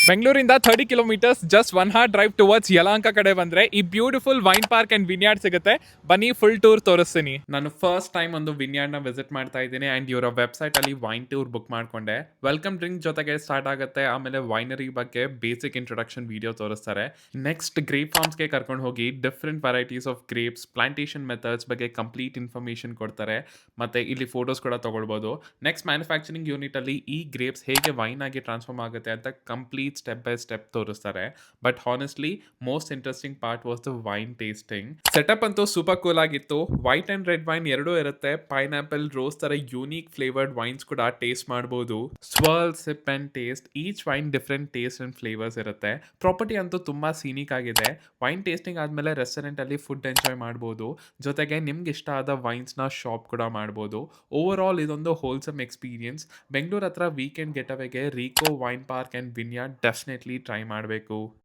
ಬೆಂಗಳೂರಿಂದ 30 kilometres just 1 hour drive towards Yelahanka ಕಡೆ ಬಂದ್ರೆ ಈ beautiful wine park and vineyard ಸಿಗುತ್ತೆ. ಬನ್ನಿ ಫುಲ್ ಟೂರ್ ತೋರಿಸ್ತೀನಿ. ನಾನು ಫಸ್ಟ್ ಟೈಮ್ ಒಂದು ವಿನ್ಯಾರ್ಡ್ ನ ವಿಸಿಟ್ ಮಾಡ್ತಾ ಇದ್ದೀನಿ ಅಂಡ್ ಇವರ ವೆಬ್ಸೈಟ್ ಅಲ್ಲಿ ವೈನ್ ಟೂರ್ ಬುಕ್ ಮಾಡ್ಕೊಂಡೆ. ವೆಲ್ಕಮ್ ಡ್ರಿಂಕ್ ಜೊತೆಗೆ ಸ್ಟಾರ್ಟ್ ಆಗುತ್ತೆ, ಆಮೇಲೆ ವೈನರಿ ಬಗ್ಗೆ ಬೇಸಿಕ್ ಇಂಟ್ರೊಡಕ್ಷನ್ ವಿಡಿಯೋ ತೋರಿಸ್ತಾರೆ. ನೆಕ್ಸ್ಟ್ ಗ್ರೇಪ್ ಫಾರ್ಮ್ಸ್ಗೆ ಕರ್ಕೊಂಡು ಹೋಗಿ different varieties of grapes plantation methods ಬಗ್ಗೆ ಕಂಪ್ಲೀಟ್ ಇನ್ಫಾರ್ಮೇಶನ್ ಕೊಡ್ತಾರೆ. ಮತ್ತೆ ಇಲ್ಲಿ ಫೋಟೋಸ್ ಕೂಡ ತಗೊಳ್ಬೋದು. ನೆಕ್ಸ್ಟ್ ಮ್ಯಾನುಫ್ಯಾಕ್ಚರಿಂಗ್ ಯೂನಿಟ್ ಅಲ್ಲಿ ಈ ಗ್ರೇಪ್ಸ್ ಹೇಗೆ ವೈನ್ ಆಗಿ ಟ್ರಾನ್ಸ್ಫಾರ್ಮ್ ಆಗುತ್ತೆ ಅಂತ ಕಂಪ್ಲೀಟ್ ಸ್ಟೆಪ್ ಬೈ ಸ್ಟೆಪ್ ತೋರಿಸ್ತಾರೆ. But honestly most interesting part was the wine tasting. Setup ಅಂತೂ ಸೂಪರ್ ಕೂಲ್ ಆಗಿತ್ತು. ವೈಟ್ ಅಂಡ್ ರೆಡ್ ವೈನ್ ಎರಡೂ ಇರುತ್ತೆ. ಪೈನಾಪಲ್, ರೋಸ್ ತರ ಯೂನಿಕ್ ಫ್ಲೇವರ್ಡ್ ವೈನ್ಸ್ ಕೂಡ ಟೇಸ್ಟ್ ಮಾಡಬಹುದು. Swirl, sip and taste, each wine different taste and flavours ಇರುತ್ತೆ. Property ಅಂತೂ ತುಂಬಾ ಸೀನಿಕ್ ಆಗಿದೆ. ವೈನ್ ಟೇಸ್ಟಿಂಗ್ ಆದ್ಮೇಲೆ ರೆಸ್ಟೋರೆಂಟ್ ಅಲ್ಲಿ ಫುಡ್ ಎಂಜಾಯ್ ಮಾಡಬಹುದು. ಜೊತೆಗೆ ನಿಮ್ಗೆ ಇಷ್ಟ ಆದ ವೈನ್ಸ್ ನ ಶಾಪ್ ಕೂಡ ಮಾಡಬಹುದು. ಓವರ್ ಆಲ್ ಇದೊಂದು ಹೋಲ್ಸಮ್ ಎಕ್ಸ್ಪೀರಿಯನ್ಸ್. ಬೆಂಗಳೂರು ಹತ್ರ ವೀಕೆಂಡ್ ಗೆಟವೇಗೆ ರೀಕೋ wine park and vineyard definitely try ಮಾಡಬೇಕು.